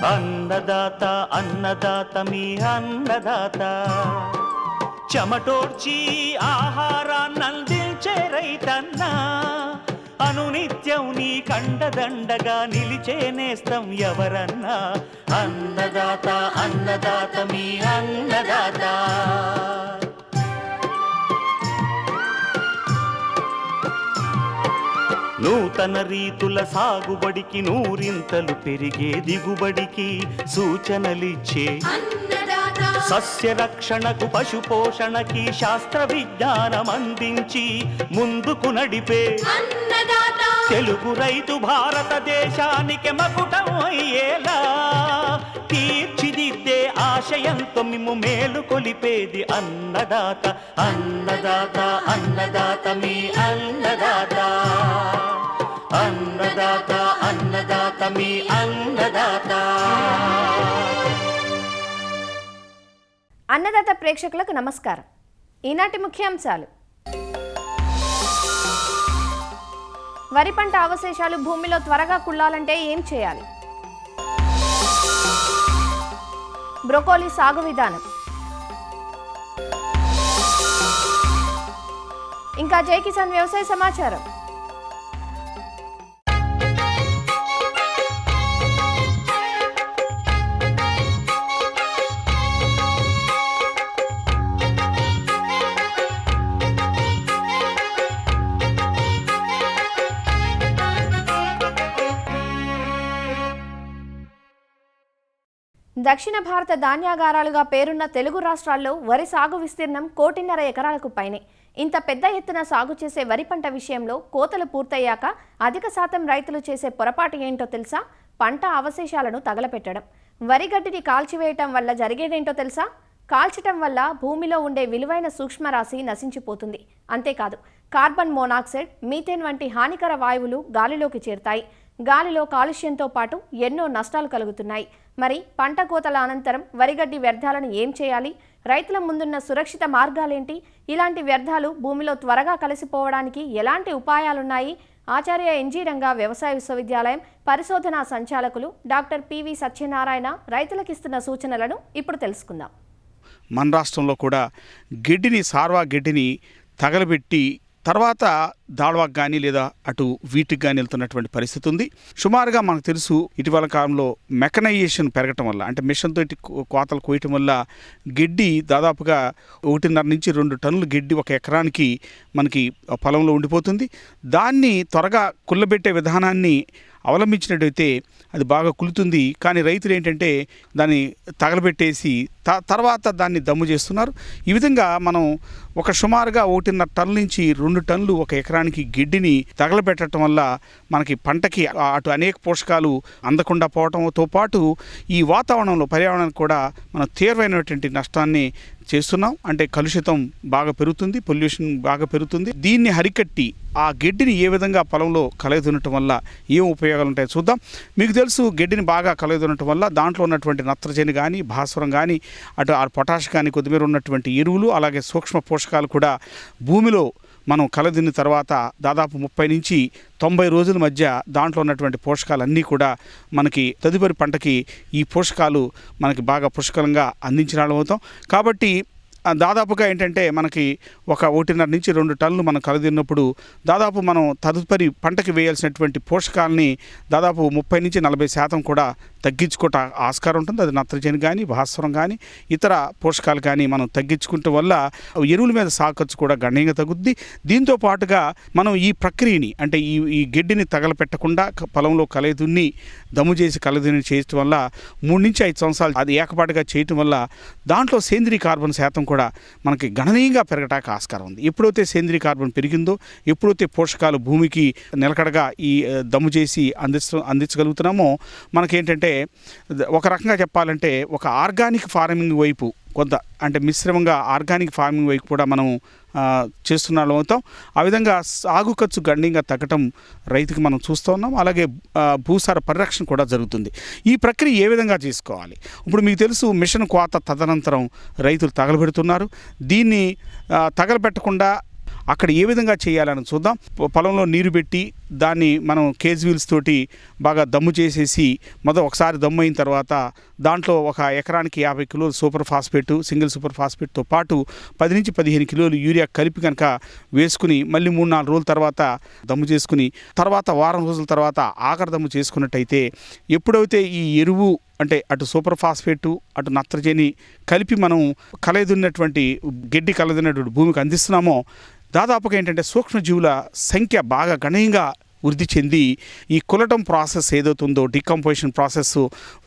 అన్నదాత అన్నదాత మీ అన్నదాత, చెమటోడ్చి ఆహారాన్నందించే రైతన్నా, అనునిత్యం నీ కండదండగా నిలిచే నేస్తం ఎవరన్నా. అన్నదాత అన్నదాత మీ అన్నదాత. నూతన రీతుల సాగుబడికి, నూరింతలు పెరిగే దిగుబడికి సూచనలిచ్చే సస్య రక్షణకు, పశు పోషణకి శాస్త్ర విజ్ఞానం అందించి ముందుకు నడిపే తెలుగు రైతు భారతదేశానికి మకుటం అయ్యేలా తీర్చిదిద్దే ఆశయంతో మిమ్ము మేలు కొలిపేది అన్నదాత. అన్నదాత అన్నదాత మీ అన్నదాత. అన్నదాత అన్నదాత మీ అన్నదాత. అన్నదాత ప్రేక్షకులకు నమస్కారం. ఈనాటి ముఖ్యాంశాలు: వరి పంట అవశేషాలు భూమిలో త్వరగా కుళ్ళాలంటే ఏం చేయాలి? బ్రోకోలీ సాగు విధానం, ఇంకా జై కిసాన్ వ్యవసాయ సమాచారం. దక్షిణ భారత ధాన్యాగారాలుగా పేరున్న తెలుగు రాష్ట్రాల్లో వరి సాగు విస్తీర్ణం 1.5 ఎకరాలకు పైనే. ఇంత పెద్ద ఎత్తున సాగు చేసే వరి పంట విషయంలో కోతలు పూర్తయ్యాక అధిక శాతం రైతులు చేసే పొరపాటు ఏంటో తెలుసా? పంట అవశేషాలను తగలపెట్టడం. వరి గడ్డిని కాల్చివేయటం వల్ల జరిగేదేంటో తెలుసా? కాల్చటం వల్ల భూమిలో ఉండే విలువైన సూక్ష్మరాశి నశించిపోతుంది. అంతేకాదు, కార్బన్ మోనాక్సైడ్, మీథేన్ వంటి హానికర వాయువులు గాలిలోకి చేరుతాయి. గాలిలో కాలుష్యంతో పాటు ఎన్నో నష్టాలు కలుగుతున్నాయి. మరి పంట కోతల అనంతరం వరిగడ్డి వ్యర్థాలను ఏం చేయాలి? రైతుల ముందున్న సురక్షిత మార్గాలేంటి? ఇలాంటి వ్యర్థాలు భూమిలో త్వరగా కలిసిపోవడానికి ఎలాంటి ఉపాయాలున్నాయి? ఆచార్య ఎన్జీ రంగా వ్యవసాయ విశ్వవిద్యాలయం పరిశోధనా సంచాలకులు డాక్టర్ పివి సత్యనారాయణ రైతులకిస్తున్న సూచనలను ఇప్పుడు తెలుసుకుందాం. మన రాష్ట్రంలో కూడా గడ్డిని, సార్వా గడ్డిని తగలబెట్టి తర్వాత దాళ్వాకు కానీ లేదా అటు వీటికి కానీ వెళ్తున్నటువంటి పరిస్థితి ఉంది. సుమారుగా మనకు తెలుసు, ఇటీవల కాలంలో మెకనైజేషన్ పెరగటం వల్ల, అంటే మిషన్ తోటి కోతలు కోయటం వల్ల గడ్డి దాదాపుగా 1.5 నుంచి 2 టన్నుల గడ్డి ఒక ఎకరానికి మనకి పొలంలో ఉండిపోతుంది. దాన్ని త్వరగా కుళ్ళబెట్టే విధానాన్ని అవలంబించినట్టయితే అది బాగా కులుతుంది. కానీ రైతులు ఏంటంటే దాన్ని తగలబెట్టేసి తర్వాత దాన్ని దమ్ము చేస్తున్నారు. ఈ విధంగా మనం ఒక సుమారుగా 1.5 టన్నుల నుంచి 2 టన్నులు ఒక ఎకరానికి గడ్డిని తగలబెట్టడం వల్ల మనకి పంటకి అటు అనేక పోషకాలు అందకుండా పోవడంతో పాటు ఈ వాతావరణంలో, పర్యావరణానికి కూడా మనం తీవ్రమైనటువంటి నష్టాన్ని చేస్తున్నాం. అంటే కలుషితం బాగా పెరుగుతుంది, పొల్యూషన్ బాగా పెరుగుతుంది. దీన్ని హరికట్టి ఆ గడ్డిని ఏ విధంగా పొలంలో కలయదునటం వల్ల ఏం ఉపయోగాలు ఉంటాయో చూద్దాం. మీకు తెలుసు, గడ్డిని బాగా కలయదునటం వల్ల దాంట్లో ఉన్నటువంటి నత్రజని కానీ, భాస్వరం కానీ, అటు పొటాష్ కానీ, కొద్దిమేర ఉన్నటువంటి ఎరువులు, అలాగే సూక్ష్మ పోషకాలు కూడా భూమిలో మనం కలదిన్న తర్వాత దాదాపు 30 నుంచి 90 రోజుల మధ్య దాంట్లో ఉన్నటువంటి పోషకాలన్నీ కూడా మనకి తదుపరి పంటకి ఈ పోషకాలు మనకి బాగా పుష్కలంగా అందించిన వాళ్ళం అవుతాం. కాబట్టి దాదాపుగా ఏంటంటే మనకి ఒక 1.5 నుంచి 2 టన్నులు మనం కలదిన్నప్పుడు దాదాపు మనం తదుపరి పంటకి వేయాల్సినటువంటి పోషకాలని దాదాపు 30 నుంచి 40% కూడా తగ్గించుకోవటం ఆస్కారం ఉంటుంది. అది నత్రజని కానీ, భాస్వరం కానీ, ఇతర పోషకాలు కానీ మనం తగ్గించుకుంటే వల్ల ఎరువుల మీద సాగు ఖర్చు కూడా గణనీయంగా తగ్గుద్ది. దీంతో పాటుగా మనం ఈ ప్రక్రియని, అంటే ఈ గడ్డిని తగలపెట్టకుండా పొలంలో కలయదున్ని దమ్ము చేసి కలయదున్ని చేయటం వల్ల 3 నుంచి 5 సంవత్సరాలు అది ఏకపాటుగా చేయటం వల్ల దాంట్లో సేంద్రీయ కార్బన్ శాతం కూడా మనకి గణనీయంగా పెరగటానికి ఆస్కారం ఉంది. ఎప్పుడైతే సేంద్రీయ కార్బన్ పెరిగిందో, ఎప్పుడైతే పోషకాలు భూమికి నిలకడగా ఈ దమ్ము చేసి అందించగలుగుతున్నామో, మనకేంటంటే ఒక రకంగా చెప్పాలంటే ఒక ఆర్గానిక్ ఫార్మింగ్ వైపు కొంత, అంటే మిశ్రమంగా ఆర్గానిక్ ఫార్మింగ్ వైపు కూడా మనం చేస్తున్న వాళ్ళం అవుతాం. ఆ విధంగా సాగు ఖర్చు గణనీయంగా తగ్గటం రైతుకి మనం చూస్తూ ఉన్నాం. అలాగే భూసార పరిరక్షణ కూడా జరుగుతుంది. ఈ ప్రక్రియ ఏ విధంగా చేసుకోవాలి? ఇప్పుడు మీకు తెలుసు, మిషన్ కోత తదనంతరం రైతులు తగలబెడుతున్నారు. దీన్ని తగలబెట్టకుండా అక్కడ ఏ విధంగా చేయాలని చూద్దాం. పొలంలో నీరు పెట్టి దాన్ని మనం కేజ్ వీల్స్ తోటి బాగా దమ్ము చేసేసి ఒకసారి దమ్ము అయిన తర్వాత దాంట్లో ఒక ఎకరానికి 50 కిలోలు సూపర్ ఫాస్ఫేట్, సింగిల్ సూపర్ ఫాస్ఫేట్తో పాటు 10 నుంచి 15 కిలోలు యూరియా కలిపి కనుక వేసుకుని మళ్ళీ 3-4 రోజుల తర్వాత దమ్ము చేసుకుని తర్వాత వారం రోజుల తర్వాత ఆఖరి దమ్ము చేసుకున్నట్టయితే ఎప్పుడైతే ఈ ఎరువు అంటే అటు సూపర్ ఫాస్ఫేటు అటు నత్రజని కలిపి మనం కలయిదున్నటువంటి గడ్డి కలదున్నటువంటి భూమికి అందిస్తున్నామో దాదాపుగా ఏంటంటే సూక్ష్మజీవుల సంఖ్య బాగా గణనీయంగా వృద్ధి చెంది ఈ కులటం ప్రాసెస్ ఏదవుతుందో డికంపోజిషన్ ప్రాసెస్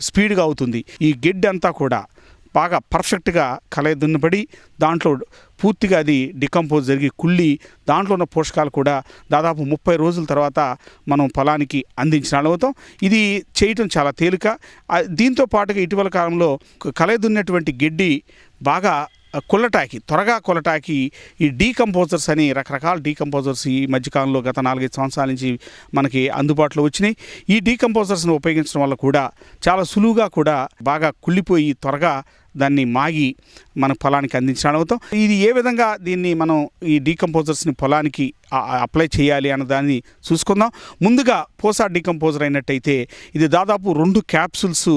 స్పీడ్గా అవుతుంది. ఈ గడ్డి అంతా కూడా బాగా పర్ఫెక్ట్గా కలయిదున్నబడి దాంట్లో పూర్తిగా అది డికంపోజ్ జరిగి కుళ్ళి దాంట్లో ఉన్న పోషకాలు కూడా దాదాపు 30 రోజుల తర్వాత మనం పొలానికి అందించిన అవుతాం. ఇది చేయటం చాలా తేలిక. దీంతో పాటుగా ఇటీవల కాలంలో కలయిదున్నటువంటి గడ్డి బాగా త్వరగా కొల్లటాకి ఈ డీకంపోజర్స్ అని రకరకాల డీకంపోజర్స్ ఈ మధ్యకాలంలో గత 4-5 సంవత్సరాల నుంచి మనకి అందుబాటులో వచ్చినాయి. ఈ డీకంపోజర్స్ను ఉపయోగించడం వల్ల కూడా చాలా సులువుగా కూడా బాగా కుళ్ళిపోయి త్వరగా దాన్ని మాగి మన పొలానికి అందించడం అవుతాం. ఇది ఏ విధంగా దీన్ని మనం ఈ డీకంపోజర్స్ని పొలానికి అప్లై చేయాలి అన్న దాన్ని చూసుకుందాం. ముందుగా పోసా డీకంపోజర్ అయినట్టయితే ఇది దాదాపు 2 క్యాప్సూల్స్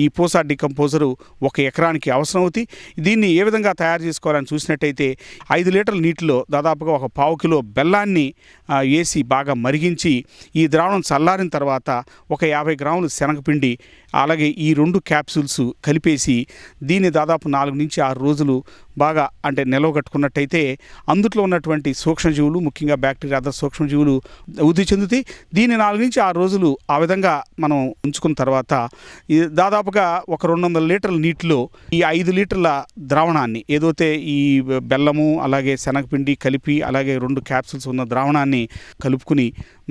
ఈ పోసా డీకంపోజరు 1 ఎకరానికి అవసరం అవుతాయి. దీన్ని ఏ విధంగా తయారు చేసుకోవాలని చూసినట్టయితే 5 లీటర్ల నీటిలో దాదాపుగా 1/4 కిలో బెల్లాన్ని వేసి బాగా మరిగించి ఈ ద్రావణం చల్లారిన తర్వాత 50 గ్రాములు శనగపిండి అలాగే ఈ 2 క్యాప్సూల్స్ కలిపేసి దీన్ని దాదాపు 4 నుంచి 6 రోజులు బాగా అంటే నిలవగట్టుకున్నట్టయితే అందులో ఉన్నటువంటి సూక్ష్మజీవులు ముఖ్యంగా బ్యాక్టీరియా అదర్ సూక్ష్మజీవులు వృద్ధి చెందుతాయి. దీన్ని 4 నుంచి 6 రోజులు ఆ విధంగా మనం ఉంచుకున్న తర్వాత దాదాపుగా 200 లీటర్ల నీటిలో ఈ 5 లీటర్ల ద్రావణాన్ని ఏదైతే ఈ బెల్లము అలాగే శనగపిండి కలిపి అలాగే 2 క్యాప్సూల్స్ ఉన్న ద్రావణాన్ని కలుపుకుని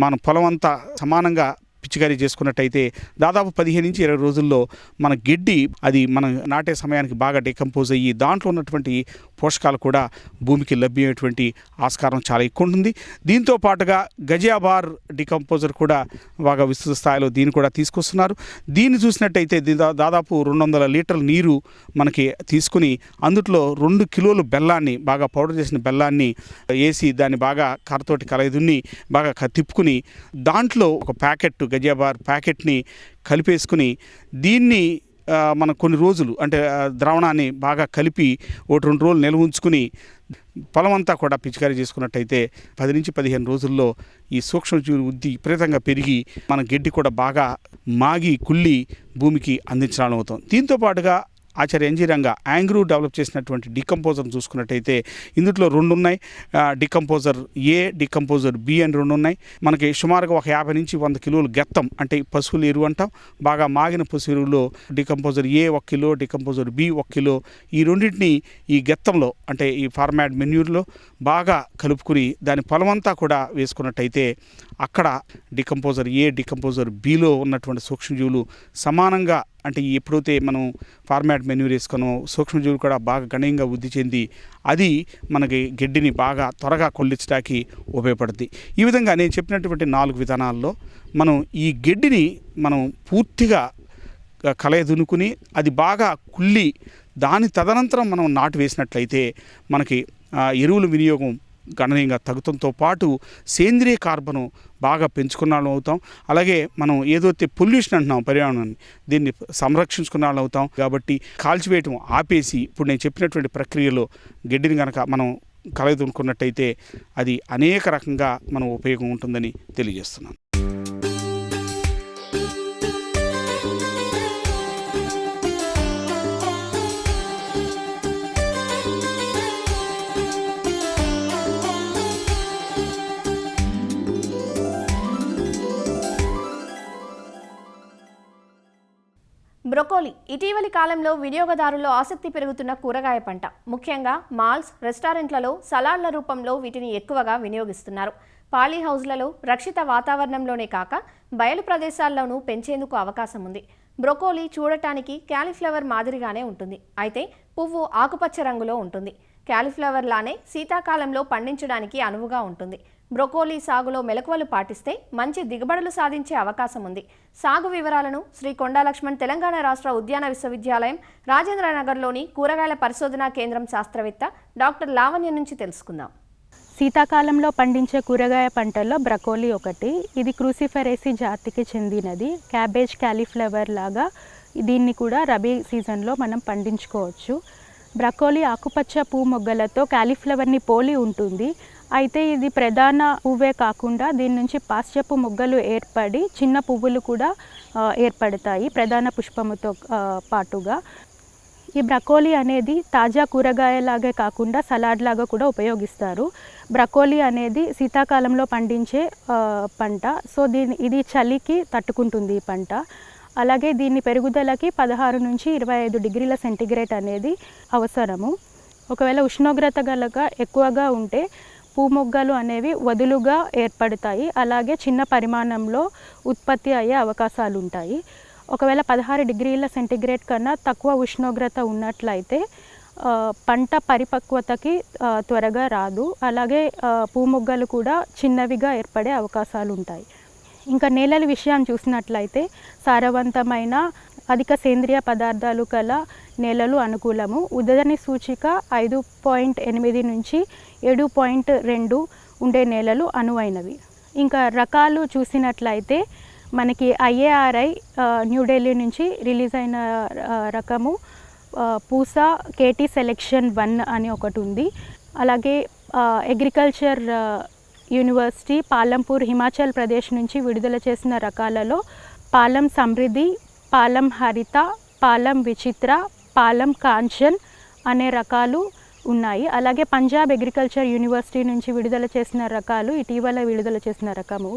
మన పొలం అంతా సమానంగా పిచికారీ చేసుకున్నట్టయితే దాదాపు 15 నుంచి 20 రోజుల్లో మన గడ్డి అది మనం నాటే సమయానికి బాగా డికంపోజ్ అయ్యి దాంట్లో ఉన్నటువంటి పోషకాలు కూడా భూమికి లభ్యమయ్యేటువంటి ఆస్కారం చాలా ఎక్కువ ఉంటుంది. దీంతో పాటుగా గజియాబార్ డికంపోజర్ కూడా బాగా విస్తృత స్థాయిలో దీన్ని కూడా తీసుకొస్తున్నారు. దీన్ని చూసినట్టయితే దాదాపు 200 లీటర్ల నీరు మనకి తీసుకుని అందులో 2 కిలోలు బెల్లాన్ని బాగా పౌడర్ చేసిన బెల్లాన్ని వేసి దాన్ని బాగా కర్రతోటి కలయిదున్ని బాగా తిప్పుకుని దాంట్లో ఒక ప్యాకెట్ గజియాబార్ ప్యాకెట్ని కలిపేసుకుని దీన్ని మనం కొన్ని రోజులు అంటే ద్రావణాన్ని బాగా కలిపి 1-2 రోజులు నిల్వ ఉంచుకుని పొలం అంతా కూడా పిచికారీ చేసుకున్నట్టయితే 10 నుంచి 15 రోజుల్లో ఈ సూక్ష్మజీవుల వృద్ధి విపరీతంగా పెరిగి మన గడ్డి కూడా బాగా మాగి కుళ్ళి భూమికి అందించడం అవుతాం. దీంతో పాటుగా ఆచార్య ఎన్జీ రంగా యాంగ్రూ డెవలప్ చేసినటువంటి డికంపోజర్ని చూసుకున్నట్టయితే ఇందులో 2 ఉన్నాయి. డికంపోజర్ ఏ, డికంపోజర్ బి అని 2 ఉన్నాయి. మనకి సుమారుగా 50 నుంచి 100 కిలోలు గెత్తం అంటే పశువుల ఎరువు అంటాం. బాగా మాగిన పశువు ఎరువులో డికంపోజర్ ఏ 1 కిలో, డికంపోజర్ బి 1 కిలో ఈ రెండింటిని ఈ గెత్తంలో అంటే ఈ ఫార్మాట్ మెన్యూర్లో బాగా కలుపుకుని దాని పొలమంతా కూడా వేసుకున్నట్టయితే అక్కడ డికంపోజర్ ఏ, డికంపోజర్ బిలో ఉన్నటువంటి సూక్ష్మజీవులు సమానంగా అంటే ఎప్పుడైతే మనం ఫార్మాట్ మెన్యూర్ వేసుకున్నాం సూక్ష్మజీవులు కూడా బాగా గణనీయంగా వృద్ధి చెంది అది మనకి గడ్డిని బాగా త్వరగా కొల్లించడానికి ఉపయోగపడుతుంది. ఈ విధంగా నేను చెప్పినటువంటి 4 విధానాల్లో మనం ఈ గడ్డిని మనం పూర్తిగా కలయదునుకుని అది బాగా కుళ్ళి దాని తదనంతరం మనం నాటు వేసినట్లయితే మనకి ఎరువుల వినియోగం గణనీయంగా తగ్గుతంతో పాటు సేంద్రియ కార్బను బాగా పెంచుకున్న వాళ్ళం అవుతాం. అలాగే మనం ఏదైతే పొల్యూషన్ అంటున్నాం పర్యావరణాన్ని దీన్ని సంరక్షించుకున్న వాళ్ళం అవుతాం. కాబట్టి కాల్చివేయటం ఆపేసి ఇప్పుడు నేను చెప్పినటువంటి ప్రక్రియలో గడ్డిని కనుక మనం కలయదునుకున్నట్టయితే అది అనేక రకంగా మనం ఉపయోగం ఉంటుందని తెలియజేస్తున్నాను. బ్రొకోలీ ఇటీవలి కాలంలో వినియోగదారుల్లో ఆసక్తి పెరుగుతున్న కూరగాయ పంట. ముఖ్యంగా మాల్స్, రెస్టారెంట్లలో సలాడ్ల రూపంలో వీటిని ఎక్కువగా వినియోగిస్తున్నారు. పాలీ హౌస్లలో రక్షిత వాతావరణంలోనే కాక బయలు ప్రదేశాల్లోనూ పెంచేందుకు అవకాశం ఉంది. బ్రొకోలీ చూడటానికి క్యాలీఫ్లవర్ మాదిరిగానే ఉంటుంది. అయితే పువ్వు ఆకుపచ్చ రంగులో ఉంటుంది. క్యాలీఫ్లవర్ లానే శీతాకాలంలో పండించడానికి అనువుగా ఉంటుంది. బ్రొకోలీ సాగులో మెలకువలు పాటిస్తే మంచి దిగుబడులు సాధించే అవకాశం ఉంది. సాగు వివరాలను శ్రీ కొండా లక్ష్మణ్ తెలంగాణ రాష్ట్ర ఉద్యాన విశ్వవిద్యాలయం రాజేంద్రనగర్లోని కూరగాయల పరిశోధనా కేంద్రం శాస్త్రవేత్త డాక్టర్ లావణ్య నుంచి తెలుసుకుందాం. శీతాకాలంలో పండించే కూరగాయ పంటల్లో బ్రకోలీ ఒకటి. ఇది క్రూసిఫెరేసి జాతికి చెందినది. క్యాబేజ్, క్యాలీఫ్లవర్ లాగా దీన్ని కూడా రబీ సీజన్లో మనం పండించుకోవచ్చు. బ్రకోలీ ఆకుపచ్చ పువ్వు మొగ్గలతో క్యాలీఫ్లవర్ని పోలి ఉంటుంది. అయితే ఇది ప్రధాన పువ్వే కాకుండా దీని నుంచి పాశ్చపు మొగ్గలు ఏర్పడి చిన్న పువ్వులు కూడా ఏర్పడతాయి ప్రధాన పుష్పముతో పాటుగా. ఈ బ్రకోలీ అనేది తాజా కూరగాయలాగే కాకుండా సలాడ్ లాగా కూడా ఉపయోగిస్తారు. బ్రకోలీ అనేది శీతాకాలంలో పండించే పంట. సో ఇది చలికి తట్టుకుంటుంది ఈ పంట. అలాగే దీని పెరుగుదలకి 16 నుంచి 25 డిగ్రీల సెంటీగ్రేడ్ అనేది అవసరము. ఒకవేళ ఉష్ణోగ్రత గలక ఎక్కువగా ఉంటే పూమొగ్గలు అనేవి వదులుగా ఏర్పడతాయి. అలాగే చిన్న పరిమాణంలో ఉత్పత్తి అయ్యే అవకాశాలు ఉంటాయి. ఒకవేళ 16 డిగ్రీల సెంటీగ్రేడ్ కన్నా తక్కువ ఉష్ణోగ్రత ఉన్నట్లయితే పంట పరిపక్వతకి త్వరగా రాదు. అలాగే పూమొగ్గలు కూడా చిన్నవిగా ఏర్పడే అవకాశాలు ఉంటాయి. ఇంకా నేలల విషయం చూసినట్లయితే సారవంతమైన అధిక సేంద్రియ పదార్థాలు కల నేలలు అనుకూలము. ఉదజని సూచిక 5.8 నుంచి 7.2 ఉండే నేలలు అనువైనవి. ఇంకా రకాలు చూసినట్లయితే మనకి IARI న్యూఢిల్లీ నుంచి రిలీజ్ అయిన రకము పూసా KT సెలెక్షన్ 1 అని ఒకటి ఉంది. అలాగే అగ్రికల్చర్ యూనివర్సిటీ పాలంపూర్ హిమాచల్ ప్రదేశ్ నుంచి విడుదల చేసిన రకాలలో పాలం సమృద్ధి, పాలం హరిత, పాలం విచిత్ర, పాలం కాంచన్ అనే రకాలు ఉన్నాయి. అలాగే పంజాబ్ అగ్రికల్చర్ యూనివర్సిటీ నుంచి విడుదల చేసిన రకాలు ఇటీవల విడుదల చేసిన రకము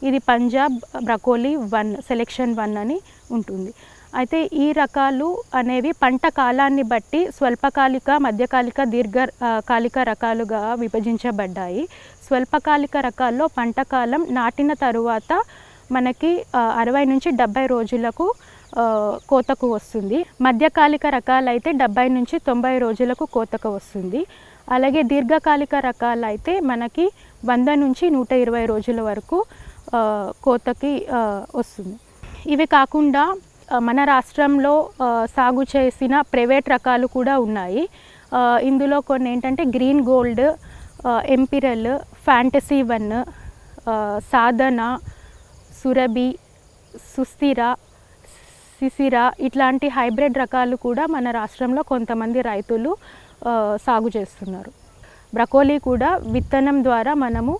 ఇది పంజాబ్ బ్రకోలీ 1 సెలెక్షన్ 1 అని ఉంటుంది. అయితే ఈ రకాలు అనేవి పంట కాలాన్ని బట్టి స్వల్పకాలిక, మధ్యకాలిక, దీర్ఘకాలిక రకాలుగా విభజించబడ్డాయి. స్వల్పకాలిక రకాల్లో పంట కాలం నాటిన తరువాత మనకి 60 నుంచి 70 రోజులకు కోతకు వస్తుంది. మధ్యకాలిక రకాలైతే 70 నుంచి 90 రోజులకు కోతకు వస్తుంది. అలాగే దీర్ఘకాలిక రకాలైతే మనకి 100 నుంచి 120 రోజుల వరకు కోతకి వస్తుంది. ఇవి కాకుండా మన రాష్ట్రంలో సాగు చేసిన ప్రైవేట్ రకాలు కూడా ఉన్నాయి. ఇందులో కొన్ని ఏంటంటే గ్రీన్ గోల్డ్, ఎంపిరల్, ఫ్యాంటసీ 1, సాధన, సురభి, సుస్థిర, సిసిర ఇట్లాంటి హైబ్రిడ్ రకాలు కూడా మన రాష్ట్రంలో కొంతమంది రైతులు సాగు చేస్తున్నారు. బ్రకోలీ కూడా విత్తనం ద్వారా మనము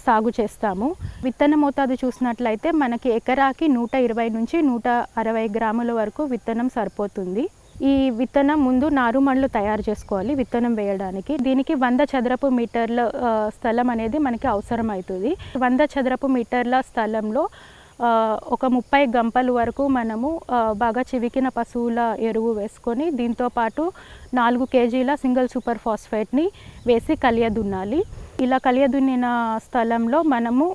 సాగు చేస్తాము. విత్తన మోతాదు చూసినట్లయితే మనకి ఎకరాకి 120 నుంచి 160 గ్రాముల వరకు విత్తనం సరిపోతుంది. ఈ విత్తనం ముందు నారుమళ్ళు తయారు చేసుకోవాలి విత్తనం వేయడానికి. దీనికి 100 చదరపు మీటర్ల స్థలం అనేది మనకి అవసరం అవుతుంది. 100 చదరపు మీటర్ల స్థలంలో ఒక 30 గంపలు వరకు మనము బాగా చివికిన పశువుల ఎరువు వేసుకొని దీంతోపాటు 4 కేజీల సింగిల్ సూపర్ ఫాస్ఫేట్ని వేసి కలియదున్నాలి. ఇలా కలియదున్నిన స్థలంలో మనము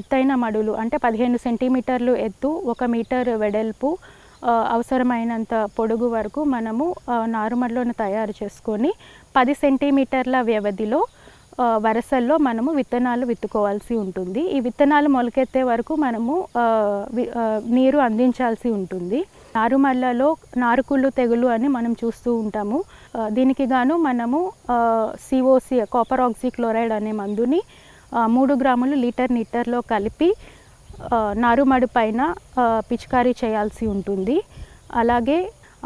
ఎత్తైన మడులు అంటే 15 సెంటీమీటర్లు ఎత్తు, 1 మీటర్ వెడల్పు, అవసరమైనంత పొడుగు వరకు మనము నారుమడిలోని తయారు చేసుకొని 10 సెంటీమీటర్ల వ్యవధిలో వరసల్లో మనము విత్తనాలు విత్తుకోవాల్సి ఉంటుంది. ఈ విత్తనాలు మొలకెత్తే వరకు మనము నీరు అందించాల్సి ఉంటుంది. నారుమళ్ళలో నారుకుళ్ళు తెగులు అని మనం చూస్తూ ఉంటాము. దీనికి గాను మనము COC కాపర్ ఆక్సిక్లోరైడ్ అనే మందుని 3 గ్రాములు లీటర్ నీటర్లో కలిపి నారుమడి పైన పిచికారీ చేయాల్సి ఉంటుంది. అలాగే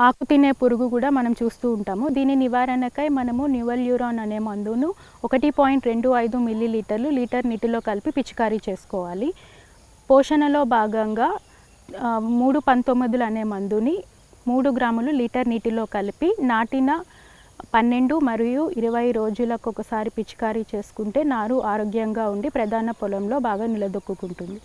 ఆకు తినే పురుగు కూడా మనం చూస్తూ ఉంటాము. దీని నివారణకై మనము న్యూవల్యూరాన్ అనే మందును 1.25 మిల్లీలీటర్లు లీటర్ నీటిలో కలిపి పిచికారీ చేసుకోవాలి. పోషణలో భాగంగా 319 అనే మందుని 3 గ్రాములు లీటర్ నీటిలో కలిపి నాటిన 12 మరియు 20 రోజులకు ఒకసారి పిచికారీ చేసుకుంటే నారు ఆరోగ్యంగా ఉండి ప్రధాన పొలంలో బాగా నిలదొక్కుంటుంది.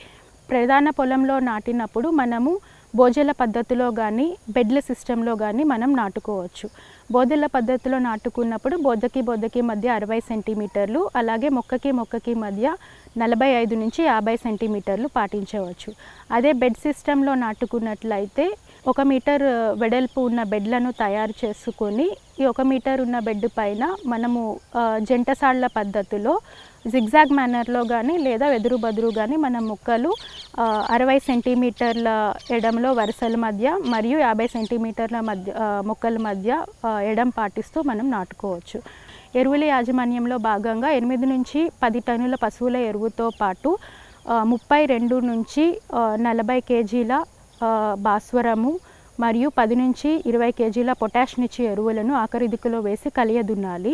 ప్రధాన పొలంలో నాటినప్పుడు మనము బోజల పద్ధతిలో కానీ బెడ్ల సిస్టంలో కానీ మనం నాటుకోవచ్చు. బోదెల పద్ధతిలో నాటుకున్నప్పుడు బొద్దకి మధ్య 60 సెంటీమీటర్లు, అలాగే మొక్కకి మధ్య 45 నుంచి 50 సెంటీమీటర్లు పాటించవచ్చు. అదే బెడ్ సిస్టంలో నాటుకున్నట్లయితే 1 మీటర్ వెడల్పు ఉన్న బెడ్లను తయారు చేసుకొని ఈ 1 మీటర్ ఉన్న బెడ్ పైన మనము జంటసాళ్ల పద్ధతిలో జిగ్జాగ్ మేనర్లో కానీ లేదా వెదురు బదురు కానీ మన మొక్కలు 60 సెంటీమీటర్ల ఎడంలో వరుసల మధ్య మరియు 50 సెంటీమీటర్ల మధ్య మొక్కల మధ్య ఎడం పాటిస్తూ మనం నాటుకోవచ్చు. ఎరువుల యాజమాన్యంలో భాగంగా 8 నుంచి 10 టన్నుల పశువుల ఎరువుతో పాటు 32 నుంచి 40 కేజీల భాస్వరము మరియు 10 నుంచి 20 కేజీల పొటాష్నిచ్చి ఎరువులను ఆఖరి దిక్కులో వేసి కలియదున్నాలి.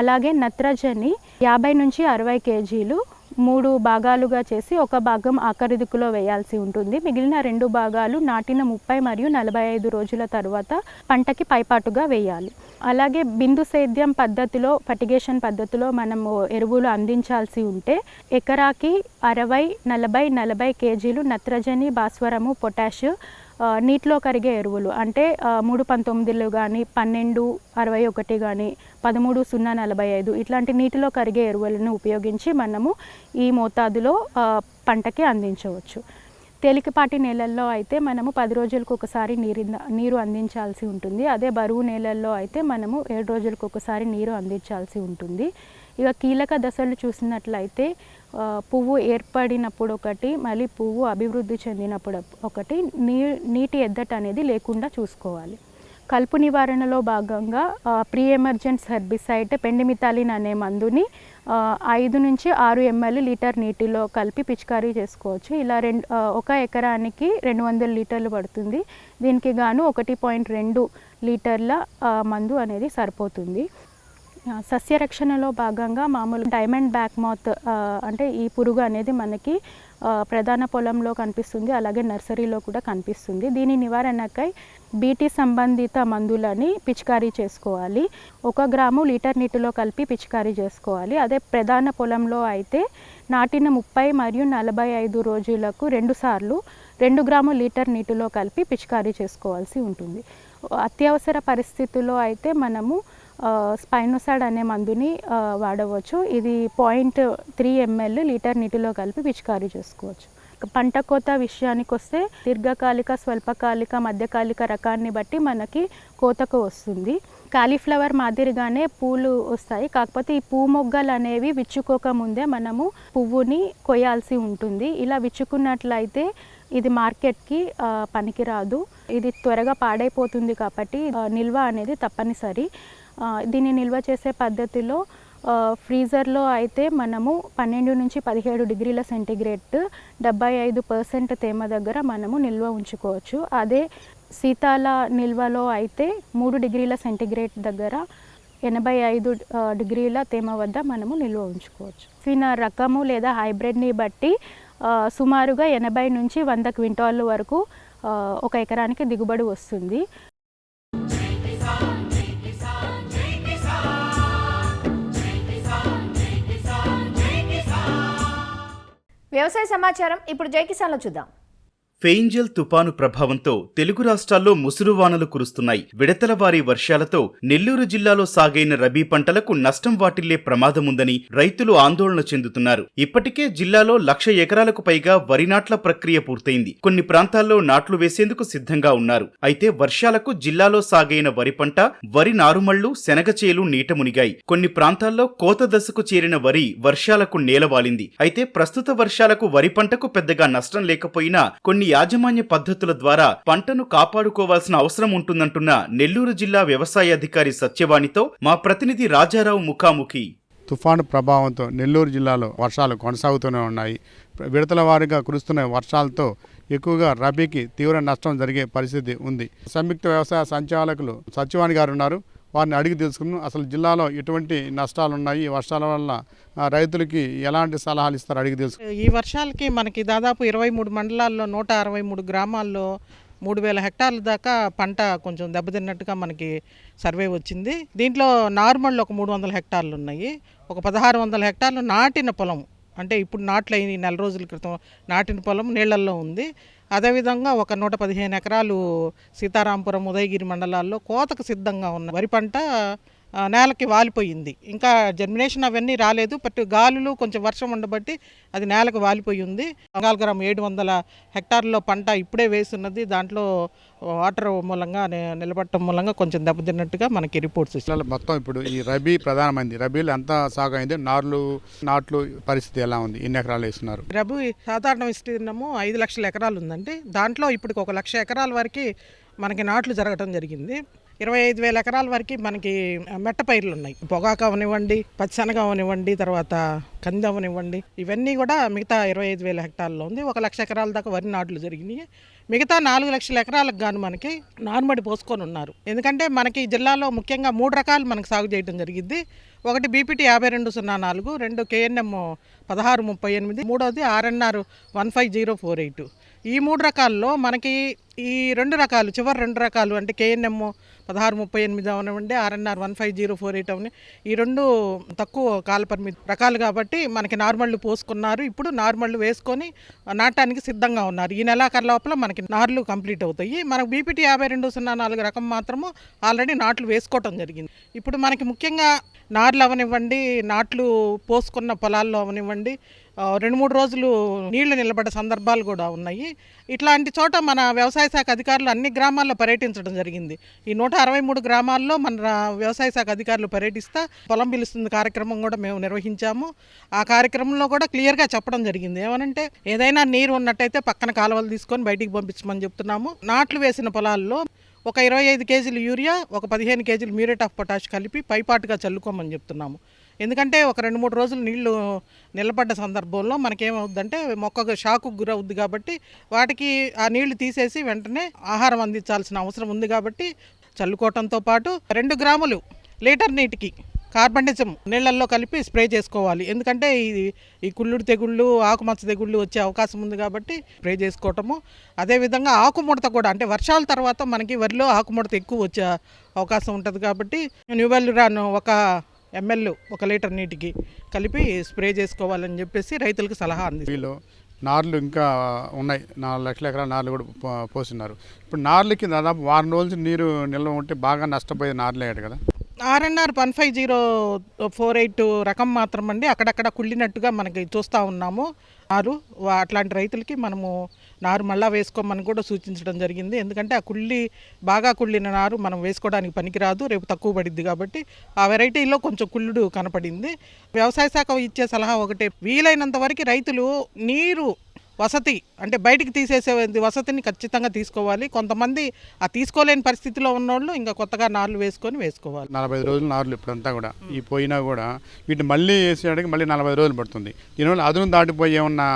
అలాగే నత్రజని 50 నుంచి 60 కేజీలు 3 భాగాలుగా చేసి ఒక భాగం ఆఖరి దిక్కులో వేయాల్సి ఉంటుంది. మిగిలిన 2 భాగాలు నాటిన 30 మరియు 45 రోజుల తర్వాత పంటకి పైపాటుగా వేయాలి. అలాగే బిందు సేద్యం పద్ధతిలో, ఫర్టిగేషన్ పద్ధతిలో మనము ఎరువులు అందించాల్సి ఉంటే ఎకరాకి 60, 40, 40 కేజీలు నత్రజని, భాస్వరము, పొటాష్ నీటిలో కరిగే ఎరువులు అంటే 319 కానీ 1261 కానీ 13045 ఇట్లాంటి నీటిలో కరిగే ఎరువులను ఉపయోగించి మనము ఈ మోతాదులో పంటకి అందించవచ్చు. తేలికపాటి నేలల్లో అయితే మనము 10 రోజులకు ఒకసారి నీరు అందించాల్సి ఉంటుంది. అదే బరువు నేలల్లో అయితే మనము 7 రోజులకు ఒకసారి నీరు అందించాల్సి ఉంటుంది. ఇక కీలక దశలు చూసినట్లయితే పువ్వు ఏర్పడినప్పుడు ఒకటి, మళ్ళీ పువ్వు అభివృద్ధి చెందినప్పుడు ఒకటి, నీటి ఎద్దట అనేది లేకుండా చూసుకోవాలి. కలుపు నివారణలో భాగంగా ప్రీ ఎమర్జెన్స్ హెర్బిసైడ్ పెండిమిథాలిన్ అనే మందుని 5 నుంచి 6 ml లీటర్ నీటిలో కలిపి పిచికారీ చేసుకోవచ్చు. ఇలా ఒక ఎకరానికి 200 లీటర్లు పడుతుంది. దీనికి గాను 1.2 లీటర్ల మందు అనేది సరిపోతుంది. సస్యరక్షణలో భాగంగా మామూలు డైమండ్ బ్యాక్ మౌత్ అంటే ఈ పురుగు అనేది మనకి ప్రధాన పొలంలో కనిపిస్తుంది, అలాగే నర్సరీలో కూడా కనిపిస్తుంది. దీని నివారణకై బీటీ సంబంధిత మందులని పిచికారీ చేసుకోవాలి. 1 గ్రాము లీటర్ నీటిలో కలిపి పిచికారీ చేసుకోవాలి. అదే ప్రధాన పొలంలో అయితే నాటిన 30 మరియు 45 రోజులకు 2 సార్లు 2 గ్రాము లీటర్ నీటిలో కలిపి పిచికారీ చేసుకోవాల్సి ఉంటుంది. అత్యవసర పరిస్థితుల్లో అయితే మనము స్పైనోసాడ్ అనే మందుని వాడవచ్చు. ఇది 0.3 ml లీటర్ నీటిలో కలిపి పిచికారీ చేసుకోవచ్చు. పంట కోత విషయానికి వస్తే దీర్ఘకాలిక, స్వల్పకాలిక, మధ్యకాలిక రకాన్ని బట్టి మనకి కోతకు వస్తుంది. కాలీఫ్లవర్ మాదిరిగానే పూలు వస్తాయి, కాకపోతే ఈ పువ్వు మొగ్గలు అనేవి విచ్చుకోకముందే మనము పువ్వుని కొయ్యాల్సి ఉంటుంది. ఇలా విచ్చుకున్నట్లయితే ఇది మార్కెట్కి పనికిరాదు, ఇది త్వరగా పాడైపోతుంది. కాబట్టి నిల్వ అనేది తప్పనిసరి. దీన్ని నిల్వ చేసే పద్ధతిలో ఫ్రీజర్లో అయితే మనము 12 నుంచి 17 డిగ్రీల సెంటీగ్రేడ్ 75% తేమ దగ్గర మనము నిల్వ ఉంచుకోవచ్చు. అదే శీతల నిల్వలో అయితే 3 డిగ్రీల సెంటీగ్రేడ్ దగ్గర 85 డిగ్రీల తేమ వద్ద మనము నిల్వ ఉంచుకోవచ్చు. ఫిన రకము లేదా హైబ్రిడ్ని బట్టి సుమారుగా 80 నుంచి 100 క్వింటాళ్ళ వరకు ఒక ఎకరానికి దిగుబడి వస్తుంది. వ్యవసాయ సమాచారం ఇప్పుడు జై కిసాన్లో చూద్దాం. ఫెయింజల్ తుపాను ప్రభావంతో తెలుగు రాష్ట్రాల్లో ముసురువానలు కురుస్తున్నాయి. విడతల వారీ వర్షాలతో నెల్లూరు జిల్లాలో సాగైన రబీ పంటలకు నష్టం వాటిల్లే ప్రమాదముందని రైతులు ఆందోళన చెందుతున్నారు. ఇప్పటికే జిల్లాలో 1,00,000 ఎకరాలకు పైగా వరి నాట్ల ప్రక్రియ పూర్తయింది. కొన్ని ప్రాంతాల్లో నాట్లు వేసేందుకు సిద్ధంగా ఉన్నారు. అయితే వర్షాలకు జిల్లాలో సాగైన వరి పంట, వరి నారుమళ్లు, శనగచేలు నీట మునిగాయి. కొన్ని ప్రాంతాల్లో కోత దశకు చేరిన వరి వర్షాలకు నేలవాలింది. అయితే ప్రస్తుత వర్షాలకు వరి పంటకు పెద్దగా నష్టం లేకపోయినా కొన్ని యాజమాన్య పద్ధతుల ద్వారా పంటను కాపాడుకోవాల్సిన అవసరం ఉంటుందంటున్న నెల్లూరు జిల్లా వ్యవసాయ అధికారి సత్యవాణితో మా ప్రతినిధి రాజారావు ముఖాముఖి. తుఫాను ప్రభావంతో నెల్లూరు జిల్లాలో వర్షాలు కొనసాగుతూనే ఉన్నాయి. విడతల వారీగా కురుస్తున్న వర్షాలతో ఎక్కువగా రబీకి తీవ్ర నష్టం జరిగే పరిస్థితి ఉంది. సంయుక్త వ్యవసాయ సంచాలకులు సత్యవాణి గారు ఉన్నారు. వారిని అడిగి తెలుసుకున్నాం అసలు జిల్లాలో ఎటువంటి నష్టాలు ఉన్నాయి, ఈ వర్షాల వల్ల రైతులకి ఎలాంటి సలహాలు ఇస్తారు అడిగి తెలుసుకున్నాం. ఈ వర్షాలకి మనకి దాదాపు 23 మండలాల్లో 163 గ్రామాల్లో 3,000 హెక్టార్ల దాకా పంట కొంచెం దెబ్బతిన్నట్టుగా మనకి సర్వే వచ్చింది. దీంట్లో నార్మల్ ఒక 300 హెక్టార్లు ఉన్నాయి. ఒక 1,600 హెక్టార్లు నాటిన పొలం, అంటే ఇప్పుడు నాట్లు అయిన 4 రోజుల క్రితం నాటిన పొలం నీళ్లల్లో ఉంది. అదేవిధంగా ఒక 115 ఎకరాలు సీతారాంపురం, ఉదయగిరి మండలాల్లో కోతకు సిద్ధంగా ఉన్న వరి పంట నేలకి వాలిపోయింది. ఇంకా జర్మినేషన్ అవన్నీ రాలేదు, బట్ గాలులు కొంచెం వర్షం ఉండబట్టి అది నేలకు వాలిపోయి ఉంది. బంగాళగ్రామ్ 700 హెక్టార్లలో పంట ఇప్పుడే వేస్తున్నది. దాంట్లో వాటర్ మూలంగా నిలబడటం మూలంగా కొంచెం దెబ్బతిన్నట్టుగా మనకి రిపోర్ట్స్ ఇచ్చారు. మొత్తం ఇప్పుడు ఈ రబీ ప్రధానమైంది, రబీలో ఎంత సాగు అయింది, నాట్లు పరిస్థితి ఎలా ఉంది, ఎన్ని ఎకరాలు వేస్తున్నారు? రబీ సాధారణ విస్తీర్ణము 5 లక్షల ఎకరాలు ఉందండి. దాంట్లో ఇప్పుడు 1,00,000 ఎకరాల వరకు మనకి నాట్లు జరగటం జరిగింది. 25,000 ఎకరాల వరకు మనకి మెట్ట పైర్లు ఉన్నాయి. పొగాకు అవనివ్వండి, పచ్చిశనగ అవనివ్వండి, తర్వాత కంది అవనివ్వండి, ఇవన్నీ కూడా మిగతా 25,000 హెక్టార్లో ఉంది. 1,00,000 ఎకరాల దాకా వరి నాట్లు జరిగినాయి. మిగతా 4,00,000 ఎకరాలకు గాను మనకి నారుమడి పోసుకొని ఉన్నారు. ఎందుకంటే మనకి జిల్లాలో ముఖ్యంగా 3 రకాలు మనకు సాగు చేయడం జరిగింది. ఒకటి బీపీటీ 5204, 2 KNM 1638, మూడోది RNR 150482. ఈ 3 రకాల్లో మనకి ఈ 2 రకాలు, చివరి 2 రకాలు అంటే KNM 1638 అవనివ్వండి, RNR 150482 అవని, ఈ 2 తక్కువ కాలపరిమితి రకాలు కాబట్టి మనకి నార్మళ్ళు పోసుకున్నారు. ఇప్పుడు నార్మళ్ళు వేసుకొని నాటానికి సిద్ధంగా ఉన్నారు. ఈ నెలాఖరు లోపల మనకి నార్లు కంప్లీట్ అవుతాయి. మనకు బీపీటీ 5204 రకం మాత్రము ఆల్రెడీ నాట్లు వేసుకోవటం జరిగింది. ఇప్పుడు మనకి ముఖ్యంగా నార్లు అవనివ్వండి, నాట్లు పోసుకున్న పొలాల్లో అవనివ్వండి, 2-3 రోజులు నీళ్లు నిలబడ్డ సందర్భాలు కూడా ఉన్నాయి. ఇట్లాంటి చోట మన వ్యవసాయ శాఖ అధికారులు అన్ని గ్రామాల్లో పర్యటించడం జరిగింది. ఈ 163 గ్రామాల్లో మన వ్యవసాయ శాఖ అధికారులు పర్యటిస్తా పొలం పిలుస్తుంది కార్యక్రమం కూడా మేము నిర్వహించాము. ఆ కార్యక్రమంలో కూడా క్లియర్గా చెప్పడం జరిగింది. ఏమనంటే ఏదైనా నీరు ఉన్నట్టయితే పక్కన కాలువలు తీసుకొని బయటికి పంపించమని చెప్తున్నాము. నాట్లు వేసిన పొలాల్లో ఒక 25 కేజీలు యూరియా, ఒక 15 కేజీలు మ్యూరేట్ ఆఫ్ పొటాష్ కలిపి పైపాటుగా చల్లుకోమని చెప్తున్నాము. ఎందుకంటే ఒక 2-3 రోజులు నీళ్లు నిలబడ్డ సందర్భంలో మనకేమవుద్దంటే మొక్కకు షాకు గురవుద్ది కాబట్టి వాటికి ఆ నీళ్లు తీసేసి వెంటనే ఆహారం అందించాల్సిన అవసరం ఉంది కాబట్టి చల్లుకోవటంతో పాటు 2 గ్రాములు లీటర్ నీటికి కార్బనిజం నీళ్లల్లో కలిపి స్ప్రే చేసుకోవాలి. ఎందుకంటే ఈ కుళ్ళుడు తెగుళ్ళు, ఆకుమచ్చ తెగుళ్ళు వచ్చే అవకాశం ఉంది కాబట్టి స్ప్రే చేసుకోవటము. అదేవిధంగా ఆకుముడత కూడా, అంటే వర్షాల తర్వాత మనకి వరిలో ఆకుముడత ఎక్కువ వచ్చే అవకాశం ఉంటుంది కాబట్టి న్యూవెల్రాన్ 1 ml 1 లీటర్ నీటికి కలిపి స్ప్రే చేసుకోవాలని చెప్పేసి రైతులకు సలహా అందిస్తారు. నార్లు ఇంకా ఉన్నాయి, 4,00,000 ఎకరాల నార్లు కూడా పోస్తున్నారు. ఇప్పుడు నార్లకి దాదాపు వారం రోజులు నీరు నిల్వ ఉంటే బాగా నష్టపోయే నార్లు అయ్యాడు కదా. RNR 150482 రకం మాత్రం అండి అక్కడక్కడ కుళ్ళినట్టుగా మనకి చూస్తూ ఉన్నాము. నారు అట్లాంటి రైతులకి మనము నారు మళ్ళా వేసుకోమని కూడా సూచించడం జరిగింది. ఎందుకంటే ఆ బాగా కుళ్ళిన నారు మనం వేసుకోవడానికి పనికిరాదు, రేపు తక్కువ పడిద్ది కాబట్టి ఆ వెరైటీలో కొంచెం కుళ్ళుడు కనపడింది. వ్యవసాయ శాఖ ఇచ్చే సలహా ఒకటే, వీలైనంత వరకు రైతులు నీరు వసతి అంటే బయటికి తీసేసే వసతిని ఖచ్చితంగా తీసుకోవాలి. కొంతమంది ఆ తీసుకోలేని పరిస్థితిలో ఉన్నోళ్ళు ఇంకా కొత్తగా నార్లు వేసుకోవాలి. 45 రోజులు నార్లు ఇప్పుడంతా కూడా ఈ పోయినా కూడా వీటిని మళ్ళీ వేసేయడానికి మళ్ళీ 40 రోజులు పడుతుంది. దీనివల్ల అదును దాటిపోయి ఏమన్నా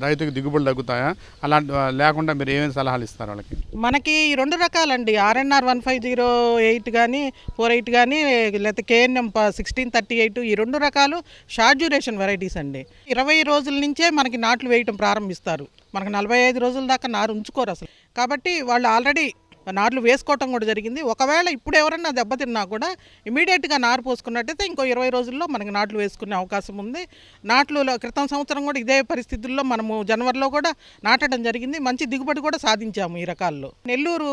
రైతుకి దిగుబడులు తగ్గుతాయా? అలాంటి లేకుండా మీరు ఏమేమి సలహాలు ఇస్తారు వాళ్ళకి? మనకి 2 రకాలండి, RNR 1508 కానీ 48 కానీ లేకపోతే KNM 1638, ఈ 2 రకాలు షార్ట్ డ్యూరేషన్ వెరైటీస్ అండి. 20 రోజుల నుంచే మనకి నాట్లు వేయటం ప్రారంభిస్తారు. మనకు 45 రోజుల దాకా నారు ఉంచుకోరు అసలు. కాబట్టి వాళ్ళు ఆల్రెడీ నార్లు వేసుకోవటం కూడా జరిగింది. ఒకవేళ ఇప్పుడు ఎవరన్నా దెబ్బతిన్నా కూడా ఇమీడియట్గా నారు పోసుకున్నట్టయితే ఇంకో 20 రోజుల్లో మనకి నాట్లు వేసుకునే అవకాశం ఉంది. నాట్లు క్రితం సంవత్సరం కూడా ఇదే పరిస్థితుల్లో మనము జనవరిలో కూడా నాటడం జరిగింది. మంచి దిగుబడి కూడా సాధించాము ఈ రకాల్లో. నెల్లూరు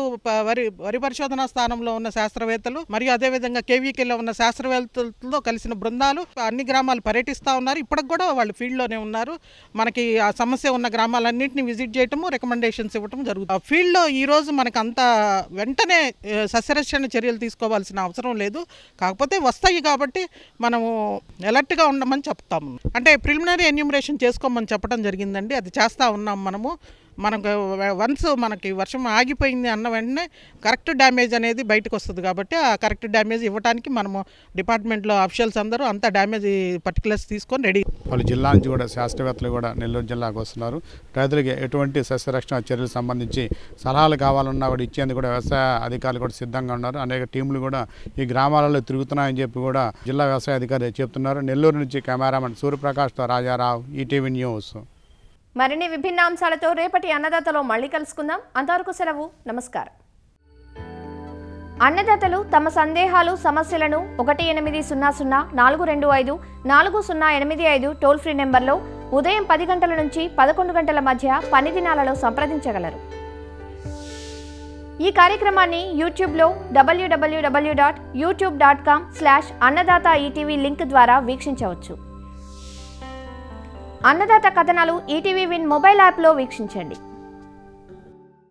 వరి పరిశోధనా స్థానంలో ఉన్న శాస్త్రవేత్తలు మరియు అదేవిధంగా KVKలో ఉన్న శాస్త్రవేత్తలతో కలిసిన బృందాలు అన్ని గ్రామాలు పర్యటిస్తూ ఉన్నారు. ఇప్పటికి కూడా వాళ్ళు ఫీల్డ్లోనే ఉన్నారు. మనకి ఆ సమస్య ఉన్న గ్రామాలన్నింటినీ విజిట్ చేయటము, రికమెండేషన్స్ ఇవ్వటం జరుగుతుంది. ఫీల్డ్లో ఈరోజు మనకు అంతా వెంటనే సస్యరక్షణ చర్యలు తీసుకోవాల్సిన అవసరం లేదు. కాకపోతే వస్తాయి కాబట్టి మనము అలర్ట్గా ఉండమని చెప్తాము. అంటే ప్రిలిమినరీ ఎన్యూమరేషన్ చేసుకోమని చెప్పడం జరిగిందండి. అది చేస్తూ ఉన్నాం మనము. మనకు వన్స్ మనకి వర్షం ఆగిపోయింది అన్న వెంటనే కరెక్ట్ డ్యామేజ్ అనేది బయటకు వస్తుంది కాబట్టి ఆ కరెక్ట్ డ్యామేజ్ ఇవ్వడానికి మనము డిపార్ట్మెంట్లో అఫీషియల్స్ అందరూ అంతా డ్యామేజ్ పర్టికులర్స్ తీసుకొని రెడీ. వాళ్ళు జిల్లా నుంచి కూడా శాస్త్రవేత్తలు కూడా నెల్లూరు జిల్లాకు వస్తున్నారు. రైతులకి ఎటువంటి సస్యరక్షణ చర్యలకు సంబంధించి సలహాలు కావాలన్నా కూడా ఇచ్చేందుకు కూడా వ్యవసాయ అధికారులు కూడా సిద్ధంగా ఉన్నారు. అనేక టీంలు కూడా ఈ గ్రామాలలో తిరుగుతున్నాయని చెప్పి కూడా జిల్లా వ్యవసాయ అధికారి చెప్తున్నారు. నెల్లూరు నుంచి కెమెరామెన్ సూర్యప్రకాష్తో రాజారావు, ఈటీవీ న్యూస్. మరిన్ని విభిన్న అంశాలతో రేపటి అన్నదాతలో మళ్ళీ కలుసుకుందాం. అంతవరకు సెలవు, నమస్కారం. అన్నదాతలు తమ సందేహాలు, సమస్యలను 1800-425-4085 టోల్ ఫ్రీ నెంబర్లో ఉదయం 10 గంటల నుంచి 11 గంటల మధ్య పని దినాలలో సంప్రదించగలరు. ఈ కార్యక్రమాన్ని యూట్యూబ్లో www.youtube.com/అన్నదాత-ETV లింక్ ద్వారా వీక్షించవచ్చు. అన్నదాత కథనాలు ఈటీవీ విన్ మొబైల్ యాప్లో వీక్షించండి.